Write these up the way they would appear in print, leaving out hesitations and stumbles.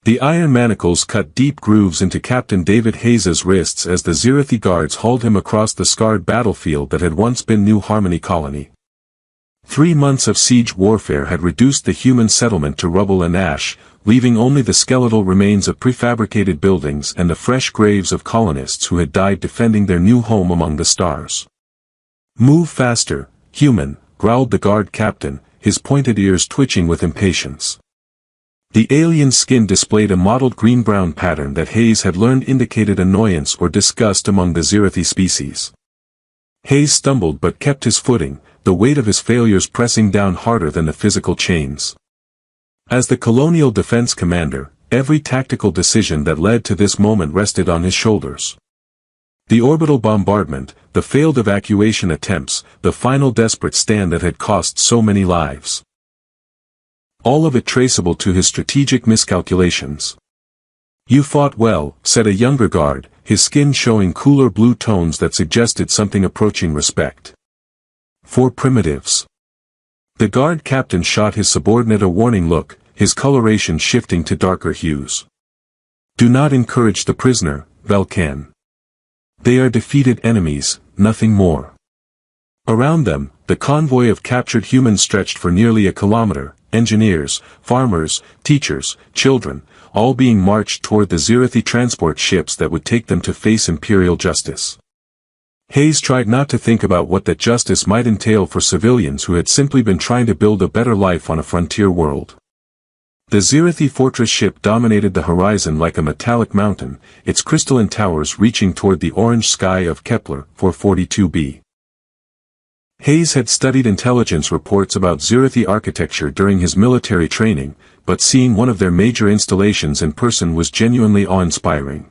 The iron manacles cut deep grooves into Captain David Hayes's wrists as the Zirathi guards hauled him across the scarred battlefield that had once been New Harmony Colony. 3 months of siege warfare had reduced the human settlement to rubble and ash, leaving only the skeletal remains of prefabricated buildings and the fresh graves of colonists who had died defending their new home among the stars. "Move faster, human," growled the guard captain, his pointed ears twitching with impatience. The alien's skin displayed a mottled green-brown pattern that Hayes had learned indicated annoyance or disgust among the Zirathi species. Hayes stumbled but kept his footing, the weight of his failures pressing down harder than the physical chains. As the colonial defense commander, every tactical decision that led to this moment rested on his shoulders. The orbital bombardment, the failed evacuation attempts, the final desperate stand that had cost so many lives. All of it traceable to his strategic miscalculations. "You fought well," said a younger guard, his skin showing cooler blue tones that suggested something approaching respect. "For primitives." The guard captain shot his subordinate a warning look, his coloration shifting to darker hues. "Do not encourage the prisoner, Velkan. They are defeated enemies, nothing more." Around them, the convoy of captured humans stretched for nearly a kilometer, engineers, farmers, teachers, children, all being marched toward the Zirathi transport ships that would take them to face imperial justice. Hayes tried not to think about what that justice might entail for civilians who had simply been trying to build a better life on a frontier world. The Zirathi fortress ship dominated the horizon like a metallic mountain, its crystalline towers reaching toward the orange sky of Kepler 442b. Hayes had studied intelligence reports about Zirathi architecture during his military training, but seeing one of their major installations in person was genuinely awe-inspiring.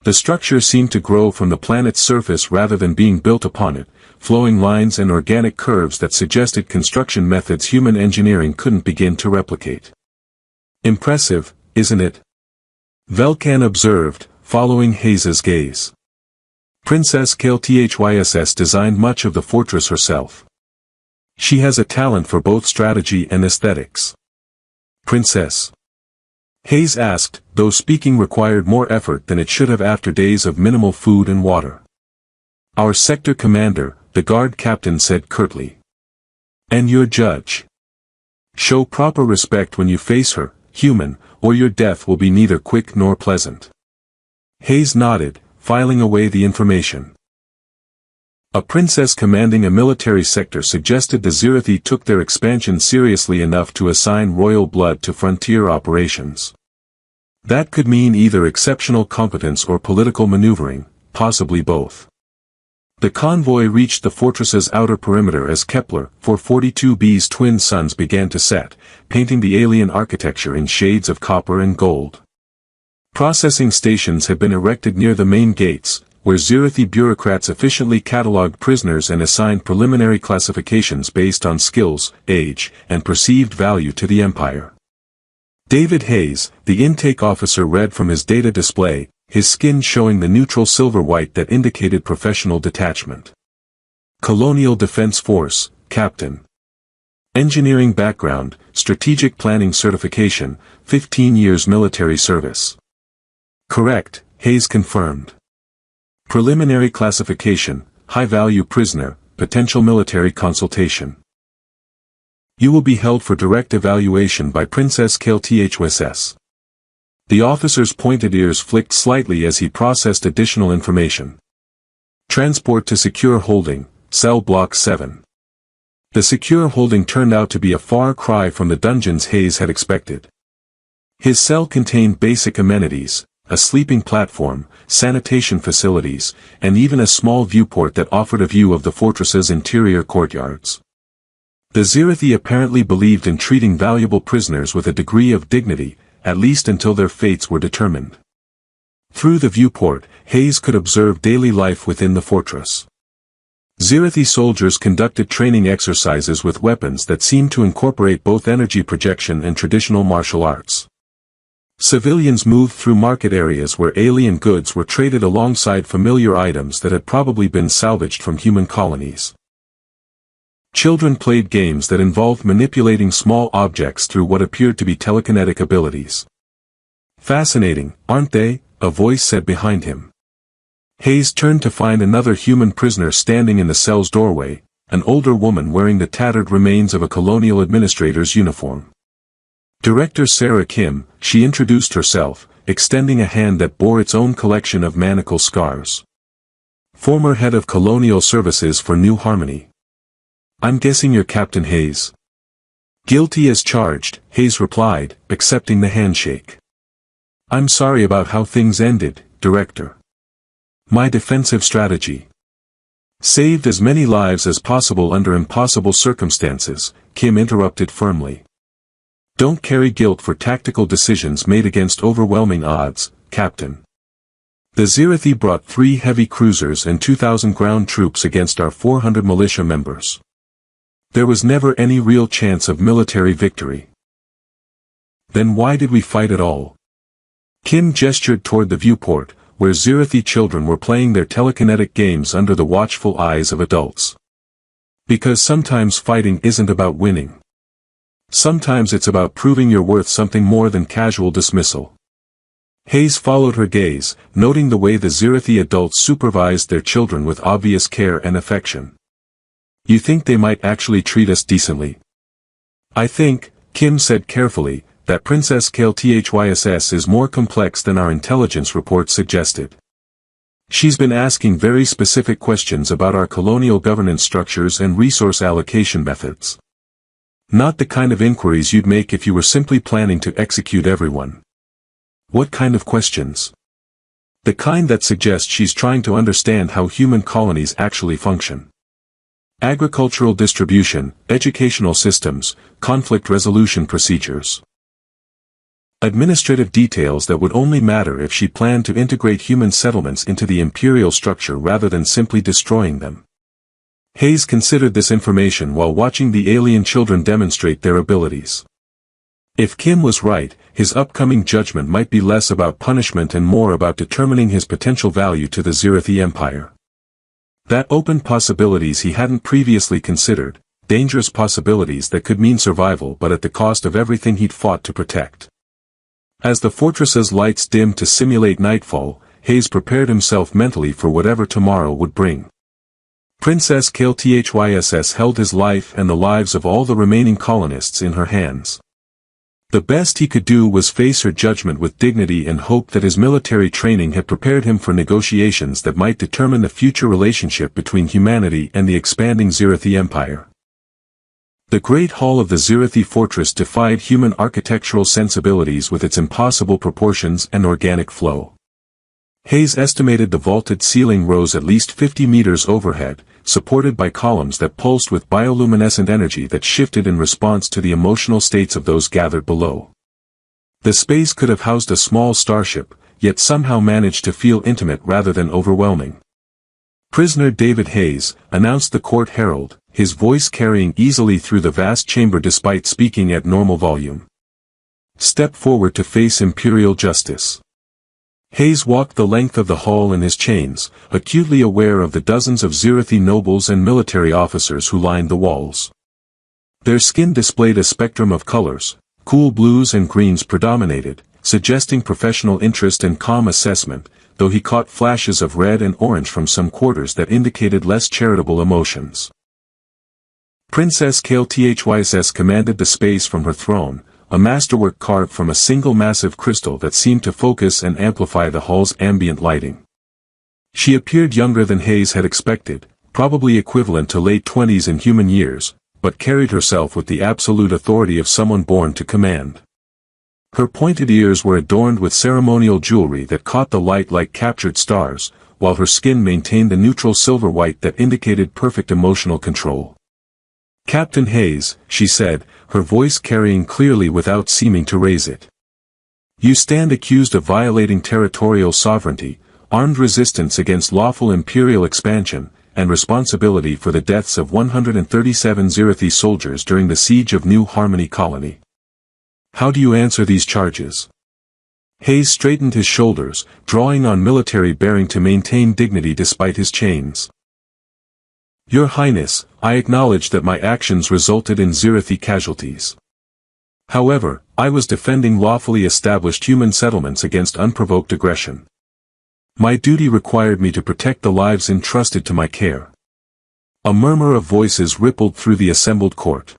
The structure seemed to grow from the planet's surface rather than being built upon it, flowing lines and organic curves that suggested construction methods human engineering couldn't begin to replicate. "Impressive, isn't it?" Velkan observed, following Hayes's gaze. "Princess Kalthyss designed much of the fortress herself. She has a talent for both strategy and aesthetics." "Princess?" Hayes asked, though speaking required more effort than it should have after days of minimal food and water. "Our sector commander," the guard captain said curtly. "And your judge. Show proper respect when you face her, human, or your death will be neither quick nor pleasant." Hayes nodded, filing away the information. A princess commanding a military sector suggested the Zirathi took their expansion seriously enough to assign royal blood to frontier operations. That could mean either exceptional competence or political maneuvering, possibly both. The convoy reached the fortress's outer perimeter as Kepler 442b's twin suns began to set, painting the alien architecture in shades of copper and gold. Processing stations had been erected near the main gates, where Zirathi bureaucrats efficiently catalogued prisoners and assigned preliminary classifications based on skills, age, and perceived value to the Empire. David Hayes, the intake officer, read from his data display, his skin showing the neutral silver-white that indicated professional detachment. Colonial Defense Force, Captain. Engineering background, strategic planning certification, 15 years military service. Correct, Hayes confirmed. Preliminary classification, high-value prisoner, potential military consultation. You will be held for direct evaluation by Princess Kalthyss. The officer's pointed ears flicked slightly as he processed additional information. Transport to secure holding, cell block 7. The secure holding turned out to be a far cry from the dungeons Hayes had expected. His cell contained basic amenities, a sleeping platform, sanitation facilities, and even a small viewport that offered a view of the fortress's interior courtyards. The Zirathi apparently believed in treating valuable prisoners with a degree of dignity, at least until their fates were determined. Through the viewport, Hayes could observe daily life within the fortress. Zirathi soldiers conducted training exercises with weapons that seemed to incorporate both energy projection and traditional martial arts. Civilians moved through market areas where alien goods were traded alongside familiar items that had probably been salvaged from human colonies. Children played games that involved manipulating small objects through what appeared to be telekinetic abilities. Fascinating, aren't they? A voice said behind him. Hayes turned to find another human prisoner standing in the cell's doorway, an older woman wearing the tattered remains of a colonial administrator's uniform. Director Sarah Kim, she introduced herself, extending a hand that bore its own collection of manacle scars. Former head of Colonial Services for New Harmony. I'm guessing you're Captain Hayes. Guilty as charged, Hayes replied, accepting the handshake. I'm sorry about how things ended, Director. My defensive strategy saved as many lives as possible under impossible circumstances, Kim interrupted firmly. Don't carry guilt for tactical decisions made against overwhelming odds, Captain. The Zirathi brought 3 heavy cruisers and 2,000 ground troops against our 400 militia members. There was never any real chance of military victory. Then why did we fight at all? Kim gestured toward the viewport, where Zirathi children were playing their telekinetic games under the watchful eyes of adults. Because sometimes fighting isn't about winning. Sometimes it's about proving you're worth something more than casual dismissal. Hayes followed her gaze, noting the way the Zirathi adults supervised their children with obvious care and affection. You think they might actually treat us decently? I think, Kim said carefully, that Princess Kale-Thyss is more complex than our intelligence reports suggested. She's been asking very specific questions about our colonial governance structures and resource allocation methods. Not the kind of inquiries you'd make if you were simply planning to execute everyone. What kind of questions? The kind that suggest she's trying to understand how human colonies actually function. Agricultural distribution, educational systems, conflict resolution procedures. Administrative details that would only matter if she planned to integrate human settlements into the imperial structure rather than simply destroying them. Hayes considered this information while watching the alien children demonstrate their abilities. If Kim was right, his upcoming judgment might be less about punishment and more about determining his potential value to the Zirathi Empire. That opened possibilities he hadn't previously considered, dangerous possibilities that could mean survival but at the cost of everything he'd fought to protect. As the fortress's lights dimmed to simulate nightfall, Hayes prepared himself mentally for whatever tomorrow would bring. Princess Kale-Thyss held his life and the lives of all the remaining colonists in her hands. The best he could do was face her judgment with dignity and hope that his military training had prepared him for negotiations that might determine the future relationship between humanity and the expanding Zirathi Empire. The Great Hall of the Zirathi Fortress defied human architectural sensibilities with its impossible proportions and organic flow. Hayes estimated the vaulted ceiling rose at least 50 meters overhead, supported by columns that pulsed with bioluminescent energy that shifted in response to the emotional states of those gathered below. The space could have housed a small starship, yet somehow managed to feel intimate rather than overwhelming. Prisoner David Hayes, announced the court herald, his voice carrying easily through the vast chamber despite speaking at normal volume. Step forward to face imperial justice. Hayes walked the length of the hall in his chains, acutely aware of the dozens of Zirathi nobles and military officers who lined the walls. Their skin displayed a spectrum of colors, cool blues and greens predominated, suggesting professional interest and calm assessment, though he caught flashes of red and orange from some quarters that indicated less charitable emotions. Princess Kale-Thyss commanded the space from her throne, a masterwork carved from a single massive crystal that seemed to focus and amplify the hall's ambient lighting. She appeared younger than Hayes had expected, probably equivalent to late 20s in human years, but carried herself with the absolute authority of someone born to command. Her pointed ears were adorned with ceremonial jewelry that caught the light like captured stars, while her skin maintained a neutral silver white that indicated perfect emotional control. Captain Hayes, she said, her voice carrying clearly without seeming to raise it. You stand accused of violating territorial sovereignty, armed resistance against lawful imperial expansion, and responsibility for the deaths of 137 Zirathi soldiers during the siege of New Harmony Colony. How do you answer these charges? Hayes straightened his shoulders, drawing on military bearing to maintain dignity despite his chains. Your Highness, I acknowledge that my actions resulted in Zirathi casualties. However, I was defending lawfully established human settlements against unprovoked aggression. My duty required me to protect the lives entrusted to my care. A murmur of voices rippled through the assembled court.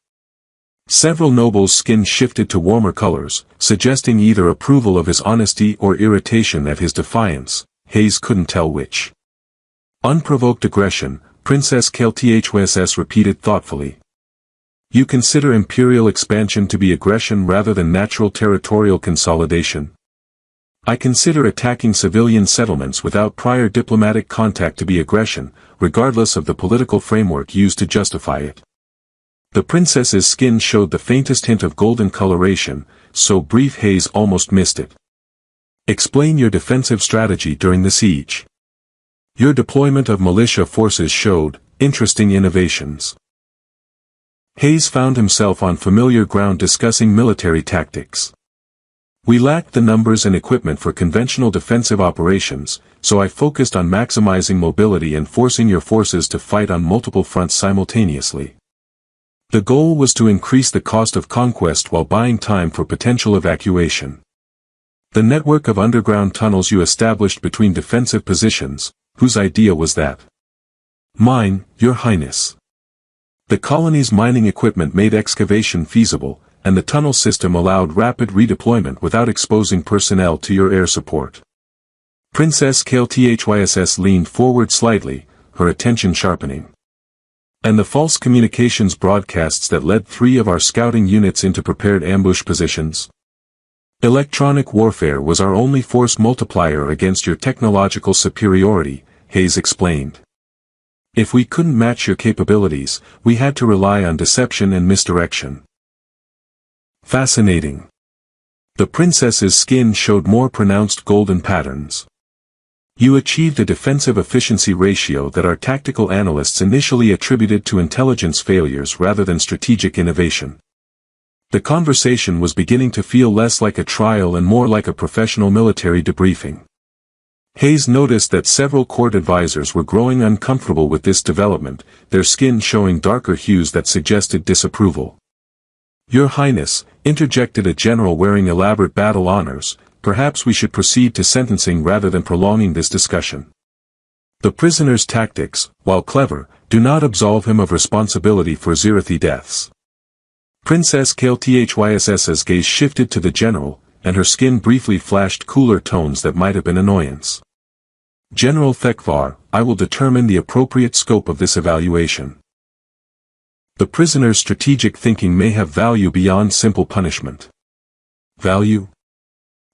Several nobles' skin shifted to warmer colors, suggesting either approval of his honesty or irritation at his defiance. Hayes couldn't tell which. Unprovoked aggression, Princess Kelthys repeated thoughtfully. You consider imperial expansion to be aggression rather than natural territorial consolidation? I consider attacking civilian settlements without prior diplomatic contact to be aggression, regardless of the political framework used to justify it. The princess's skin showed the faintest hint of golden coloration, so brief Hayes almost missed it. Explain your defensive strategy during the siege. Your deployment of militia forces showed interesting innovations. Hayes found himself on familiar ground discussing military tactics. We lacked the numbers and equipment for conventional defensive operations, so I focused on maximizing mobility and forcing your forces to fight on multiple fronts simultaneously. The goal was to increase the cost of conquest while buying time for potential evacuation. The network of underground tunnels you established between defensive positions, whose idea was that? Mine, Your Highness. The colony's mining equipment made excavation feasible, and the tunnel system allowed rapid redeployment without exposing personnel to your air support. Princess Kelthys leaned forward slightly, her attention sharpening. And the false communications broadcasts that led 3 of our scouting units into prepared ambush positions? Electronic warfare was our only force multiplier against your technological superiority, Hayes explained. If we couldn't match your capabilities, we had to rely on deception and misdirection. Fascinating. The princess's skin showed more pronounced golden patterns. You achieved a defensive efficiency ratio that our tactical analysts initially attributed to intelligence failures rather than strategic innovation. The conversation was beginning to feel less like a trial and more like a professional military debriefing. Hayes noticed that several court advisors were growing uncomfortable with this development, their skin showing darker hues that suggested disapproval. Your Highness, interjected a general wearing elaborate battle honors, perhaps we should proceed to sentencing rather than prolonging this discussion. The prisoner's tactics, while clever, do not absolve him of responsibility for Zirathi deaths. Princess Kelthys's gaze shifted to the general, and her skin briefly flashed cooler tones that might have been annoyance. General Thekvar, I will determine the appropriate scope of this evaluation. The prisoner's strategic thinking may have value beyond simple punishment. Value?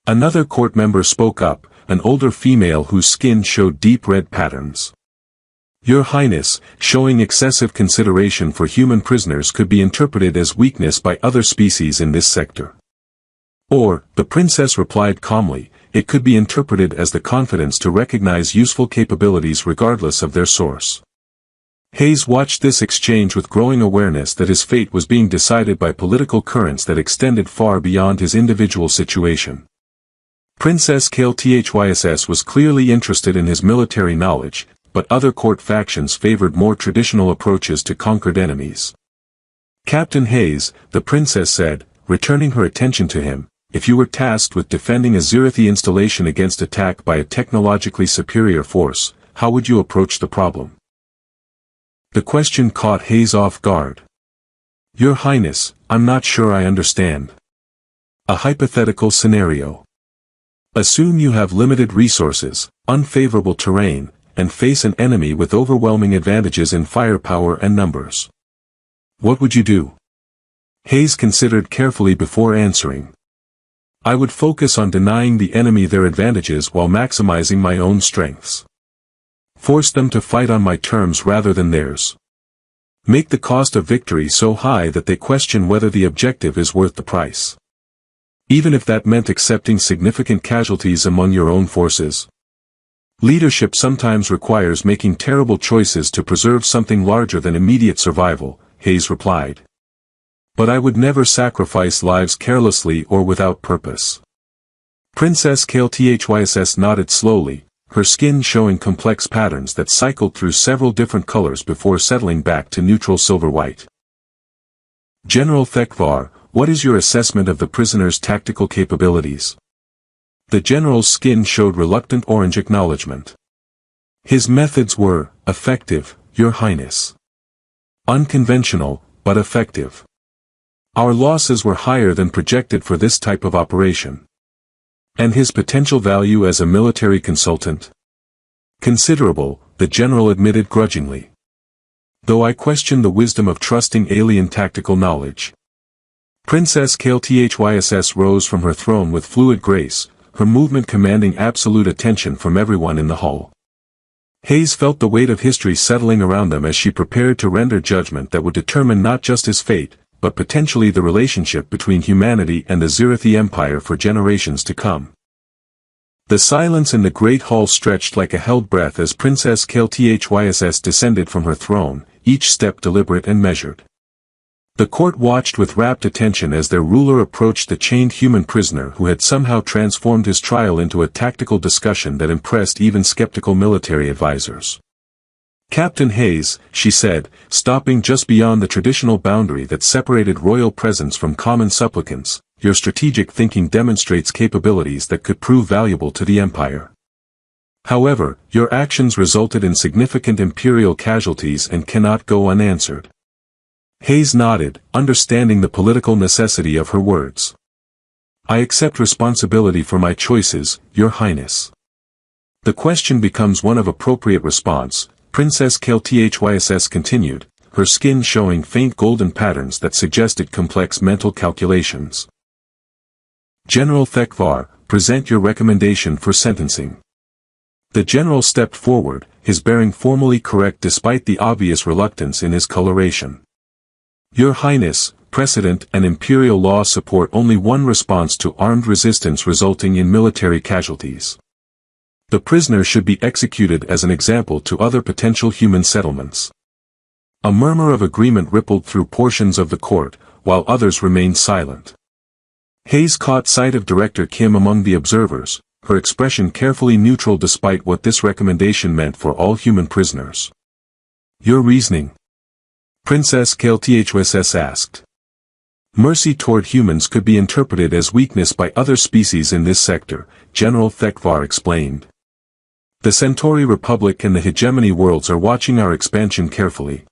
Another court member spoke up, an older female whose skin showed deep red patterns. Your Highness, showing excessive consideration for human prisoners could be interpreted as weakness by other species in this sector. Or, the princess replied calmly, it could be interpreted as the confidence to recognize useful capabilities regardless of their source. Hayes watched this exchange with growing awareness that his fate was being decided by political currents that extended far beyond his individual situation. Princess Kelthys was clearly interested in his military knowledge, but other court factions favored more traditional approaches to conquered enemies. Captain Hayes, the princess said, returning her attention to him, if you were tasked with defending a Zirathi installation against attack by a technologically superior force, how would you approach the problem? The question caught Hayes off guard. Your Highness, I'm not sure I understand. A hypothetical scenario. Assume you have limited resources, unfavorable terrain, and face an enemy with overwhelming advantages in firepower and numbers. What would you do? Hayes considered carefully before answering. I would focus on denying the enemy their advantages while maximizing my own strengths. Force them to fight on my terms rather than theirs. Make the cost of victory so high that they question whether the objective is worth the price. Even if that meant accepting significant casualties among your own forces. Leadership sometimes requires making terrible choices to preserve something larger than immediate survival, Hayes replied. But I would never sacrifice lives carelessly or without purpose. Princess Kelthys nodded slowly, her skin showing complex patterns that cycled through several different colors before settling back to neutral silver-white. General Thekvar, What is your assessment of the prisoner's tactical capabilities? The general's skin showed reluctant orange acknowledgement. His methods were effective, Your Highness. Unconventional, but effective. Our losses were higher than projected for this type of operation. And his potential value as a military consultant? Considerable, the general admitted grudgingly. Though I question the wisdom of trusting alien tactical knowledge. Princess Kalthyss rose from her throne with fluid grace, her movement commanding absolute attention from everyone in the hall. Hayes felt the weight of history settling around them as she prepared to render judgment that would determine not just his fate, but potentially the relationship between humanity and the Zirathi Empire for generations to come. The silence in the great hall stretched like a held breath as Princess Kalthyss descended from her throne, each step deliberate and measured. The court watched with rapt attention as their ruler approached the chained human prisoner who had somehow transformed his trial into a tactical discussion that impressed even skeptical military advisors. Captain Hayes, she said, stopping just beyond the traditional boundary that separated royal presence from common supplicants, your strategic thinking demonstrates capabilities that could prove valuable to the Empire. However, your actions resulted in significant imperial casualties and cannot go unanswered. Hayes nodded, understanding the political necessity of her words. I accept responsibility for my choices, Your Highness. The question becomes one of appropriate response, Princess Kalthyss continued, her skin showing faint golden patterns that suggested complex mental calculations. General Thekvar, present your recommendation for sentencing. The general stepped forward, his bearing formally correct despite the obvious reluctance in his coloration. Your Highness, precedent and imperial law support only one response to armed resistance resulting in military casualties. The prisoner should be executed as an example to other potential human settlements. A murmur of agreement rippled through portions of the court, while others remained silent. Hayes caught sight of Director Kim among the observers, her expression carefully neutral despite what this recommendation meant for all human prisoners. Your reasoning? Princess Kalthyss asked. Mercy toward humans could be interpreted as weakness by other species in this sector, General Thekvar explained. The Centauri Republic and the hegemony worlds are watching our expansion carefully.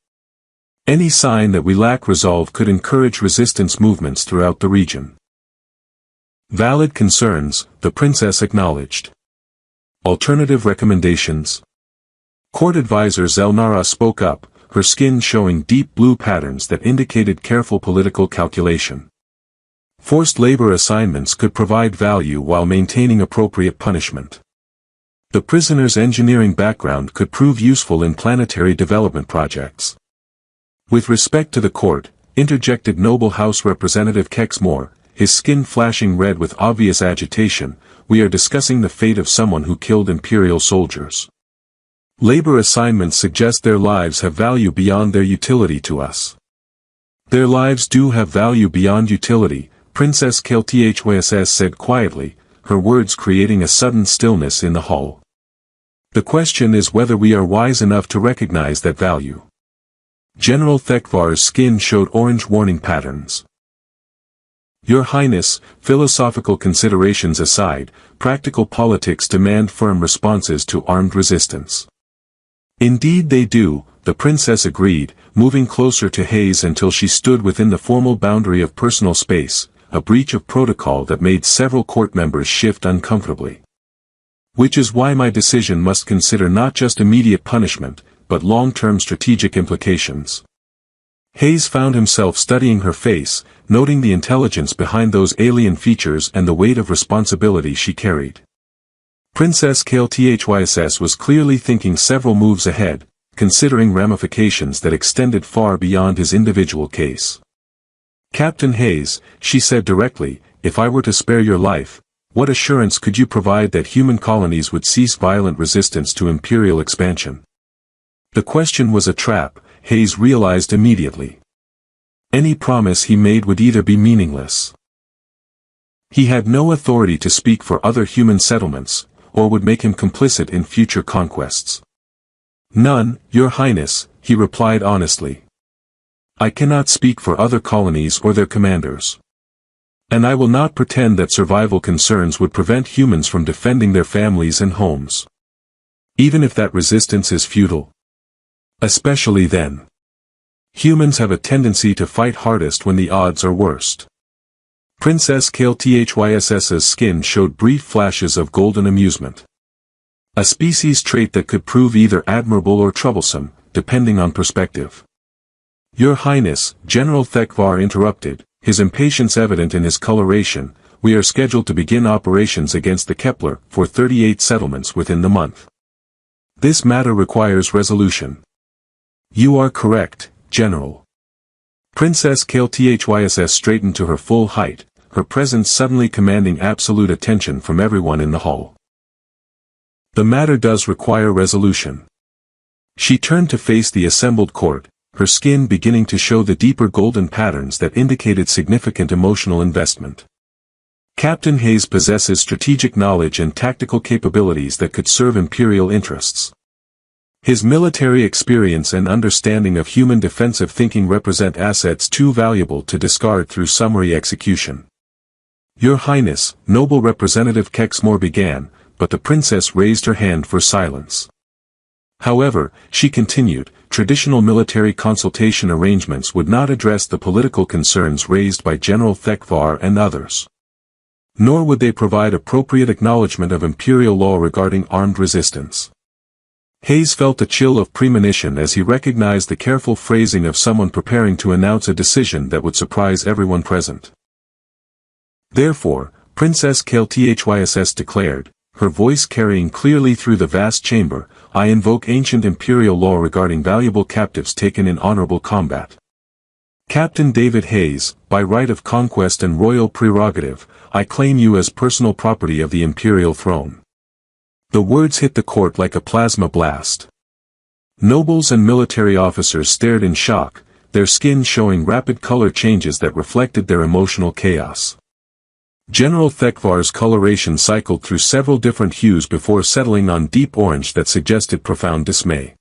Any sign that we lack resolve could encourage resistance movements throughout the region. Valid concerns, the princess acknowledged. Alternative recommendations? Court advisor Zelnara spoke up, her skin showing deep blue patterns that indicated careful political calculation. Forced labor assignments could provide value while maintaining appropriate punishment. The prisoner's engineering background could prove useful in planetary development projects. With respect to the court, interjected Noble House Representative Kexmore, his skin flashing red with obvious agitation, we are discussing the fate of someone who killed Imperial soldiers. Labor assignments suggest their lives have value beyond their utility to us. Their lives do have value beyond utility, Princess Kalthyss said quietly, her words creating a sudden stillness in the hall. The question is whether we are wise enough to recognize that value. General Thekvar's skin showed orange warning patterns. Your Highness, philosophical considerations aside, practical politics demand firm responses to armed resistance. Indeed they do, the princess agreed, moving closer to Hayes until she stood within the formal boundary of personal space, a breach of protocol that made several court members shift uncomfortably. Which is why my decision must consider not just immediate punishment, but long-term strategic implications. Hayes found himself studying her face, noting the intelligence behind those alien features and the weight of responsibility she carried. Princess Kalthyss was clearly thinking several moves ahead, considering ramifications that extended far beyond his individual case. Captain Hayes, she said directly, if I were to spare your life, what assurance could you provide that human colonies would cease violent resistance to imperial expansion? The question was a trap, Hayes realized immediately. Any promise he made would either be meaningless. He had no authority to speak for other human settlements, or would make him complicit in future conquests. None, Your Highness, he replied honestly. I cannot speak for other colonies or their commanders. And I will not pretend that survival concerns would prevent humans from defending their families and homes. Even if that resistance is futile. Especially then. Humans have a tendency to fight hardest when the odds are worst. Princess Kale-Thyss's skin showed brief flashes of golden amusement. A species trait that could prove either admirable or troublesome, depending on perspective. Your Highness, General Thekvar interrupted, his impatience evident in his coloration. We are scheduled to begin operations against the Kepler for 38 settlements within the month. This matter requires resolution. You are correct, General. Princess Kale-Thyss straightened to her full height, her presence suddenly commanding absolute attention from everyone in the hall. The matter does require resolution. She turned to face the assembled court, her skin beginning to show the deeper golden patterns that indicated significant emotional investment. Captain Hayes possesses strategic knowledge and tactical capabilities that could serve imperial interests. His military experience and understanding of human defensive thinking represent assets too valuable to discard through summary execution. Your Highness, Noble Representative Kexmore began, but the princess raised her hand for silence. However, she continued, traditional military consultation arrangements would not address the political concerns raised by General Thekvar and others. Nor would they provide appropriate acknowledgement of imperial law regarding armed resistance. Hayes felt a chill of premonition as he recognized the careful phrasing of someone preparing to announce a decision that would surprise everyone present. Therefore, Princess Kale-Thyss declared, her voice carrying clearly through the vast chamber, I invoke ancient imperial law regarding valuable captives taken in honorable combat. Captain David Hayes, by right of conquest and royal prerogative, I claim you as personal property of the imperial throne. The words hit the court like a plasma blast. Nobles and military officers stared in shock, their skin showing rapid color changes that reflected their emotional chaos. General Thekvar's coloration cycled through several different hues before settling on deep orange that suggested profound dismay.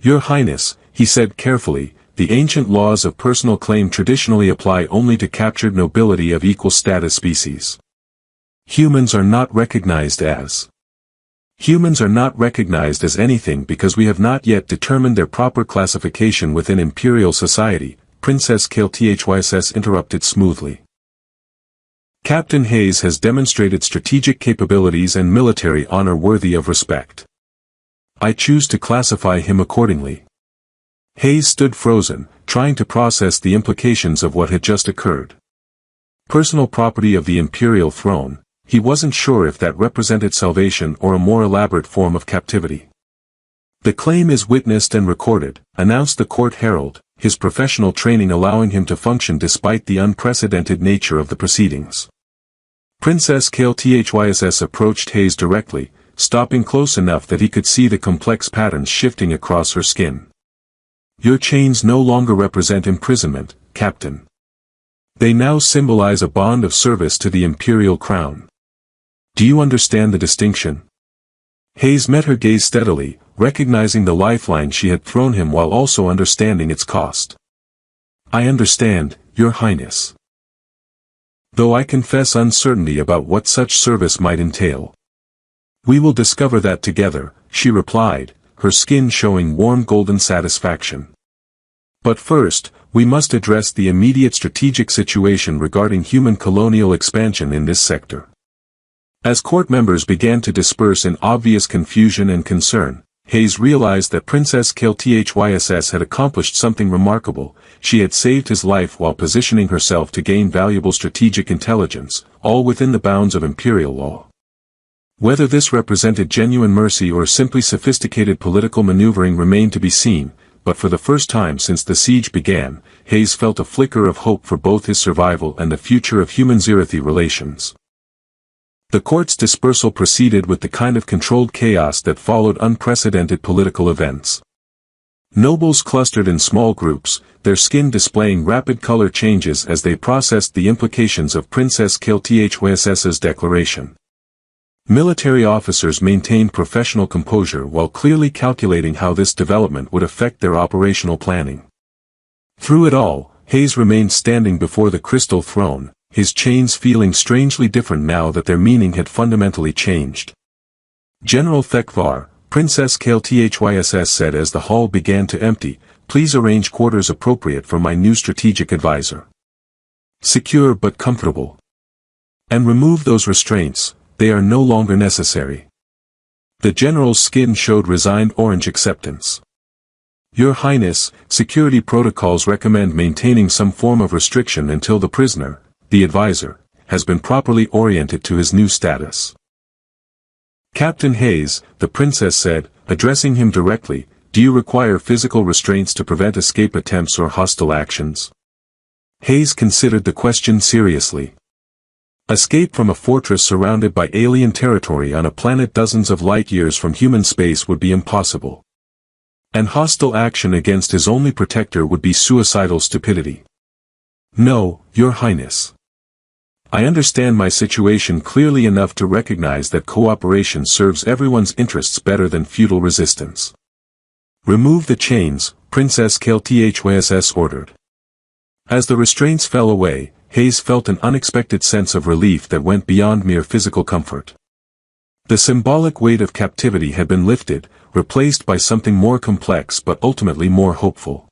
Your Highness, he said carefully, the ancient laws of personal claim traditionally apply only to captured nobility of equal status species. Humans are not recognized as anything because we have not yet determined their proper classification within imperial society, Princess Kale-Thyss interrupted smoothly. Captain Hayes has demonstrated strategic capabilities and military honor worthy of respect. I choose to classify him accordingly. Hayes stood frozen, trying to process the implications of what had just occurred. Personal property of the imperial throne, he wasn't sure if that represented salvation or a more elaborate form of captivity. The claim is witnessed and recorded, announced the court herald, his professional training allowing him to function despite the unprecedented nature of the proceedings. Princess Kale-Thyss approached Hayes directly, stopping close enough that he could see the complex patterns shifting across her skin. Your chains no longer represent imprisonment, Captain. They now symbolize a bond of service to the imperial crown. Do you understand the distinction? Hayes met her gaze steadily, recognizing the lifeline she had thrown him while also understanding its cost. I understand, Your Highness. Though I confess uncertainty about what such service might entail. We will discover that together, she replied, her skin showing warm golden satisfaction. But first, we must address the immediate strategic situation regarding human colonial expansion in this sector. As court members began to disperse in obvious confusion and concern, Hayes realized that Princess Kale-Thyss had accomplished something remarkable. She had saved his life while positioning herself to gain valuable strategic intelligence, all within the bounds of imperial law. Whether this represented genuine mercy or simply sophisticated political maneuvering remained to be seen, but for the first time since the siege began, Hayes felt a flicker of hope for both his survival and the future of human-Zirathi relations. The court's dispersal proceeded with the kind of controlled chaos that followed unprecedented political events. Nobles clustered in small groups, their skin displaying rapid color changes as they processed the implications of Princess Kale-Thyss's declaration. Military officers maintained professional composure while clearly calculating how this development would affect their operational planning. Through it all, Hayes remained standing before the crystal throne, his chains feeling strangely different now that their meaning had fundamentally changed. General Thekvar, Princess Kalthyss said as the hall began to empty, please arrange quarters appropriate for my new strategic advisor. Secure but comfortable. And remove those restraints, they are no longer necessary. The general's skin showed resigned orange acceptance. Your Highness, security protocols recommend maintaining some form of restriction until the prisoner, the advisor, has been properly oriented to his new status. Captain Hayes, the princess said, addressing him directly, do you require physical restraints to prevent escape attempts or hostile actions? Hayes considered the question seriously. Escape from a fortress surrounded by alien territory on a planet dozens of light-years from human space would be impossible. And hostile action against his only protector would be suicidal stupidity. No, Your Highness. I understand my situation clearly enough to recognize that cooperation serves everyone's interests better than futile resistance. Remove the chains, Princess Kalthyss ordered. As the restraints fell away, Hayes felt an unexpected sense of relief that went beyond mere physical comfort. The symbolic weight of captivity had been lifted, replaced by something more complex but ultimately more hopeful.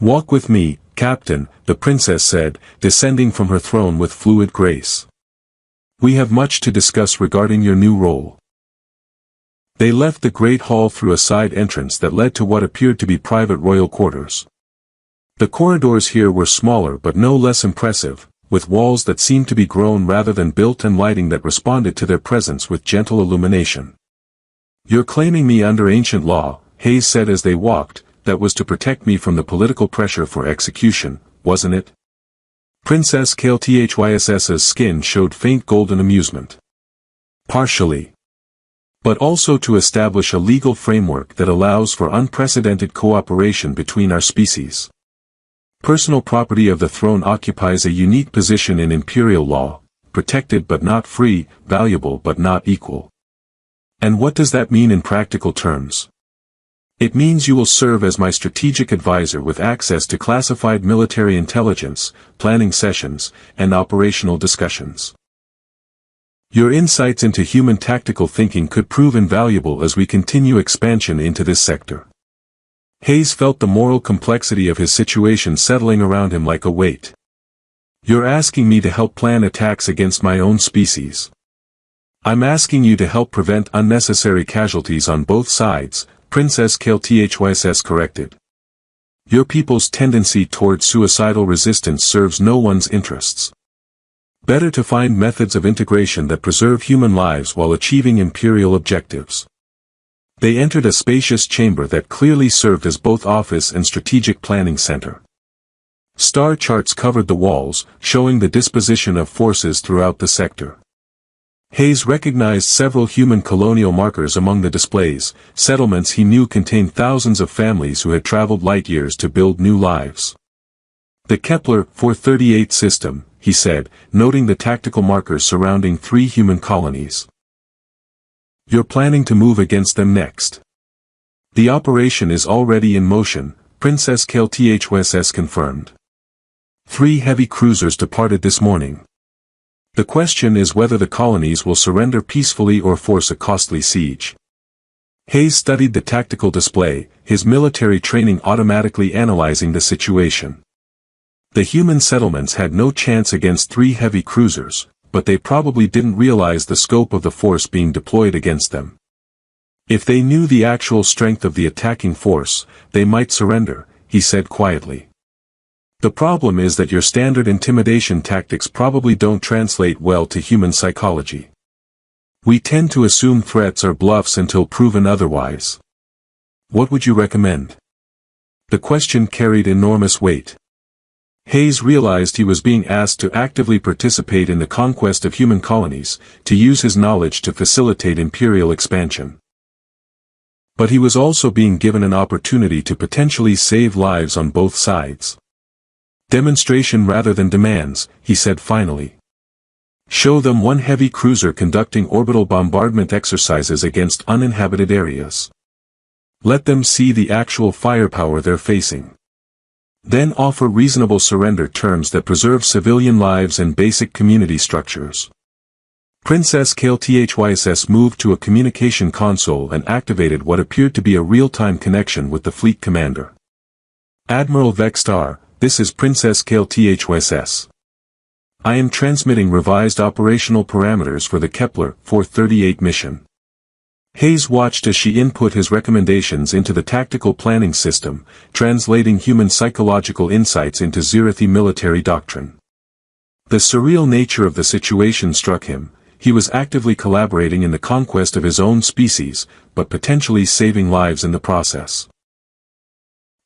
Walk with me, Captain, the princess said, descending from her throne with fluid grace. We have much to discuss regarding your new role. They left the great hall through a side entrance that led to what appeared to be private royal quarters. The corridors here were smaller but no less impressive, with walls that seemed to be grown rather than built and lighting that responded to their presence with gentle illumination. You're claiming me under ancient law, Hayes said as they walked, that was to protect me from the political pressure for execution, wasn't it? Princess Kalthyss's skin showed faint golden amusement. Partially. But also to establish a legal framework that allows for unprecedented cooperation between our species. Personal property of the throne occupies a unique position in imperial law, protected but not free, valuable but not equal. And what does that mean in practical terms? It means you will serve as my strategic advisor with access to classified military intelligence, planning sessions, and operational discussions. Your insights into human tactical thinking could prove invaluable as we continue expansion into this sector. Hayes felt the moral complexity of his situation settling around him like a weight. You're asking me to help plan attacks against my own species. I'm asking you to help prevent unnecessary casualties on both sides, Princess Kalthyss corrected. Your people's tendency toward suicidal resistance serves no one's interests. Better to find methods of integration that preserve human lives while achieving imperial objectives. They entered a spacious chamber that clearly served as both office and strategic planning center. Star charts covered the walls, showing the disposition of forces throughout the sector. Hayes recognized several human colonial markers among the displays, settlements he knew contained thousands of families who had traveled light years to build new lives. The Kepler 438 system, he said, noting the tactical markers surrounding 3 human colonies. You're planning to move against them next. The operation is already in motion, Princess Kalthyss confirmed. 3 heavy cruisers departed this morning. The question is whether the colonies will surrender peacefully or force a costly siege. Hayes studied the tactical display, his military training automatically analyzing the situation. The human settlements had no chance against 3 heavy cruisers, but they probably didn't realize the scope of the force being deployed against them. If they knew the actual strength of the attacking force, they might surrender, he said quietly. The problem is that your standard intimidation tactics probably don't translate well to human psychology. We tend to assume threats are bluffs until proven otherwise. What would you recommend? The question carried enormous weight. Hayes realized he was being asked to actively participate in the conquest of human colonies, to use his knowledge to facilitate imperial expansion. But he was also being given an opportunity to potentially save lives on both sides. Demonstration rather than demands, he said finally. Show them 1 heavy cruiser conducting orbital bombardment exercises against uninhabited areas. Let them see the actual firepower they're facing. Then offer reasonable surrender terms that preserve civilian lives and basic community structures. Princess Galactic moved to a communication console and activated what appeared to be a real-time connection with the fleet commander. Admiral Vextar, this is Princess Galactic. I am transmitting revised operational parameters for the Kepler 438 mission. Hayes watched as she input his recommendations into the tactical planning system, translating human psychological insights into Zirathi military doctrine. The surreal nature of the situation struck him. He was actively collaborating in the conquest of his own species, but potentially saving lives in the process.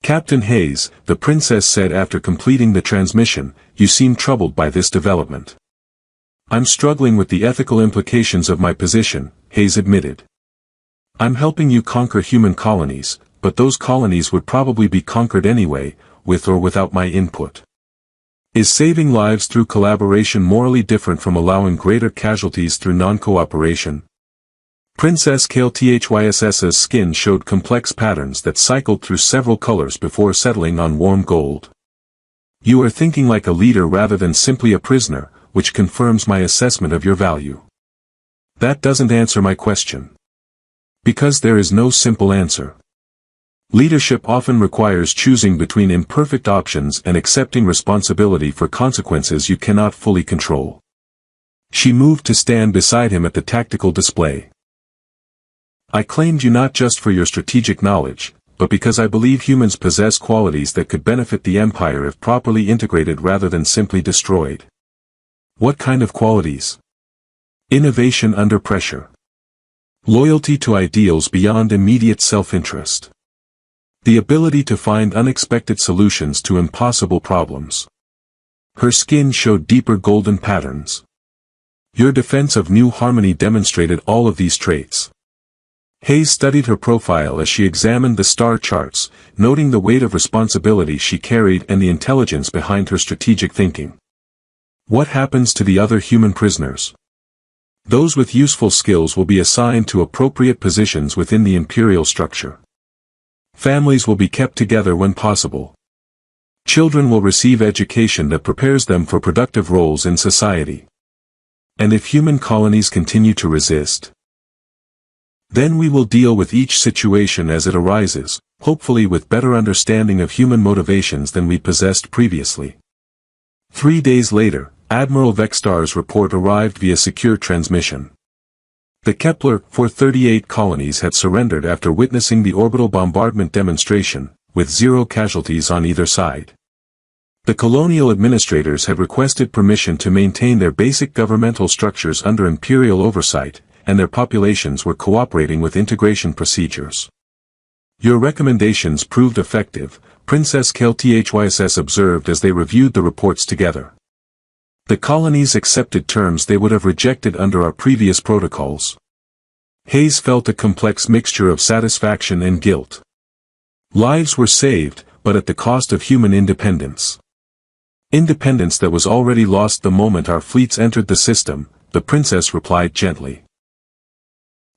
Captain Hayes, the princess said after completing the transmission, you seem troubled by this development. I'm struggling with the ethical implications of my position, Hayes admitted. I'm helping you conquer human colonies, but those colonies would probably be conquered anyway, with or without my input. Is saving lives through collaboration morally different from allowing greater casualties through non-cooperation? Princess Galactic's skin showed complex patterns that cycled through several colors before settling on warm gold. You are thinking like a leader rather than simply a prisoner, which confirms my assessment of your value. That doesn't answer my question. Because there is no simple answer. Leadership often requires choosing between imperfect options and accepting responsibility for consequences you cannot fully control. She moved to stand beside him at the tactical display. I claimed you not just for your strategic knowledge, but because I believe humans possess qualities that could benefit the Empire if properly integrated rather than simply destroyed. What kind of qualities? Innovation under pressure. Loyalty to ideals beyond immediate self-interest. The ability to find unexpected solutions to impossible problems. Her skin showed deeper golden patterns. Your defense of New Harmony demonstrated all of these traits. Hayes studied her profile as she examined the star charts, noting the weight of responsibility she carried and the intelligence behind her strategic thinking. What happens to the other human prisoners? Those with useful skills will be assigned to appropriate positions within the imperial structure. Families will be kept together when possible. Children will receive education that prepares them for productive roles in society. And if human colonies continue to resist, then we will deal with each situation as it arises, hopefully with better understanding of human motivations than we possessed previously. 3 days later, Admiral Vextar's report arrived via secure transmission. The Kepler 438 colonies had surrendered after witnessing the orbital bombardment demonstration, with 0 casualties on either side. The colonial administrators had requested permission to maintain their basic governmental structures under imperial oversight, and their populations were cooperating with integration procedures. Your recommendations proved effective, Princess Galactic observed as they reviewed the reports together. The colonies accepted terms they would have rejected under our previous protocols. Hayes felt a complex mixture of satisfaction and guilt. Lives were saved, but at the cost of human independence. Independence that was already lost the moment our fleets entered the system, the princess replied gently.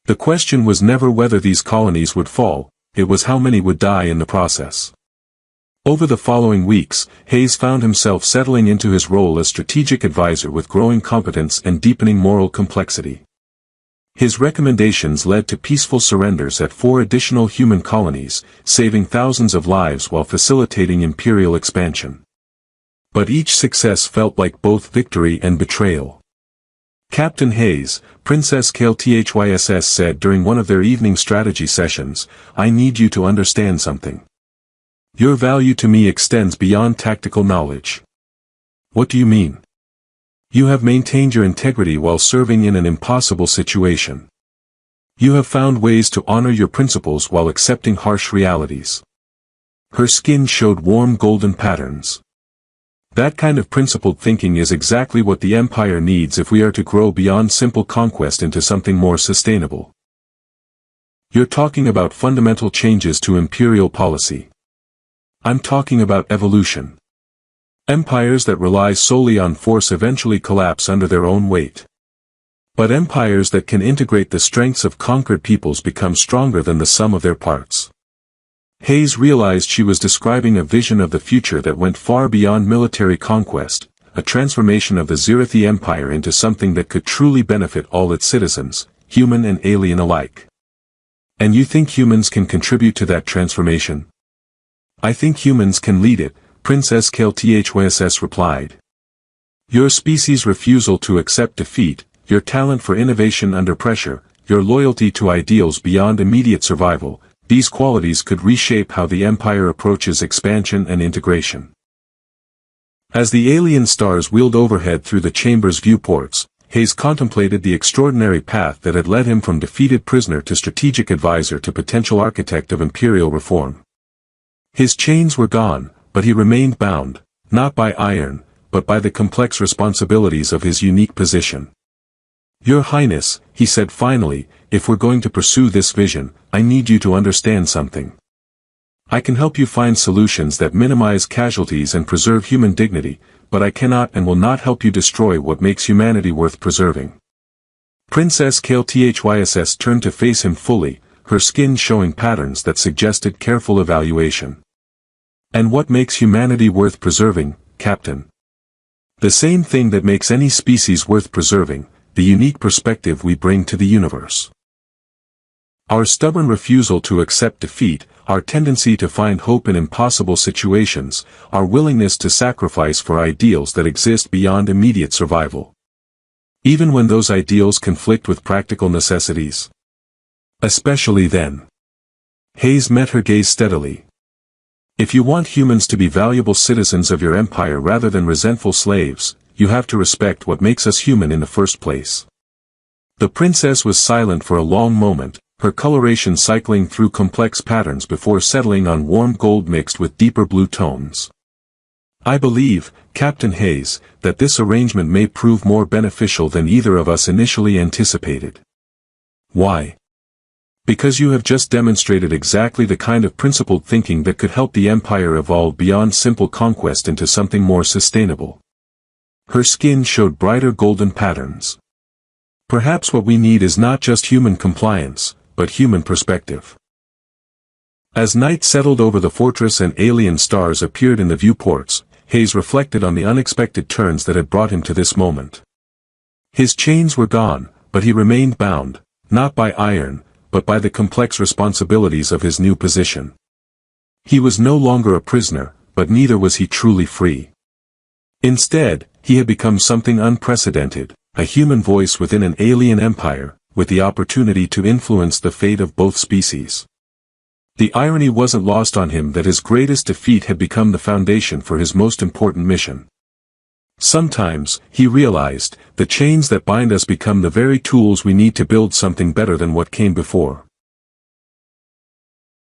The question was never whether these colonies would fall, it was how many would die in the process. Over the following weeks, Hayes found himself settling into his role as strategic advisor with growing competence and deepening moral complexity. His recommendations led to peaceful surrenders at 4 additional human colonies, saving thousands of lives while facilitating imperial expansion. But each success felt like both victory and betrayal. Captain Hayes, Princess Galactic said during one of their evening strategy sessions, I need you to understand something. Your value to me extends beyond tactical knowledge. What do you mean? You have maintained your integrity while serving in an impossible situation. You have found ways to honor your principles while accepting harsh realities. Her skin showed warm golden patterns. That kind of principled thinking is exactly what the Empire needs if we are to grow beyond simple conquest into something more sustainable. You're talking about fundamental changes to imperial policy. I'm talking about evolution. Empires that rely solely on force eventually collapse under their own weight. But empires that can integrate the strengths of conquered peoples become stronger than the sum of their parts. Hayes realized she was describing a vision of the future that went far beyond military conquest, a transformation of the Zirathi Empire into something that could truly benefit all its citizens, human and alien alike. And you think humans can contribute to that transformation? I think humans can lead it, Princess Kalthys replied. Your species' refusal to accept defeat, your talent for innovation under pressure, your loyalty to ideals beyond immediate survival, these qualities could reshape how the Empire approaches expansion and integration. As the alien stars wheeled overhead through the chamber's viewports, Hayes contemplated the extraordinary path that had led him from defeated prisoner to strategic advisor to potential architect of imperial reform. His chains were gone, but he remained bound, not by iron, but by the complex responsibilities of his unique position. Your Highness, he said finally, if we're going to pursue this vision, I need you to understand something. I can help you find solutions that minimize casualties and preserve human dignity, but I cannot and will not help you destroy what makes humanity worth preserving. Princess Kalthys turned to face him fully, her skin showing patterns that suggested careful evaluation. And what makes humanity worth preserving, Captain? The same thing that makes any species worth preserving, the unique perspective we bring to the universe. Our stubborn refusal to accept defeat, our tendency to find hope in impossible situations, our willingness to sacrifice for ideals that exist beyond immediate survival. Even when those ideals conflict with practical necessities. Especially then. Hayes met her gaze steadily. If you want humans to be valuable citizens of your empire rather than resentful slaves, you have to respect what makes us human in the first place. The princess was silent for a long moment, her coloration cycling through complex patterns before settling on warm gold mixed with deeper blue tones. I believe, Captain Hayes, that this arrangement may prove more beneficial than either of us initially anticipated. Why? Because you have just demonstrated exactly the kind of principled thinking that could help the Empire evolve beyond simple conquest into something more sustainable. Her skin showed brighter golden patterns. Perhaps what we need is not just human compliance, but human perspective. As night settled over the fortress and alien stars appeared in the viewports, Hayes reflected on the unexpected turns that had brought him to this moment. His chains were gone, but he remained bound, not by iron, but by the complex responsibilities of his new position. He was no longer a prisoner, but neither was he truly free. Instead, he had become something unprecedented, a human voice within an alien empire, with the opportunity to influence the fate of both species. The irony wasn't lost on him that his greatest defeat had become the foundation for his most important mission. Sometimes, he realized, the chains that bind us become the very tools we need to build something better than what came before.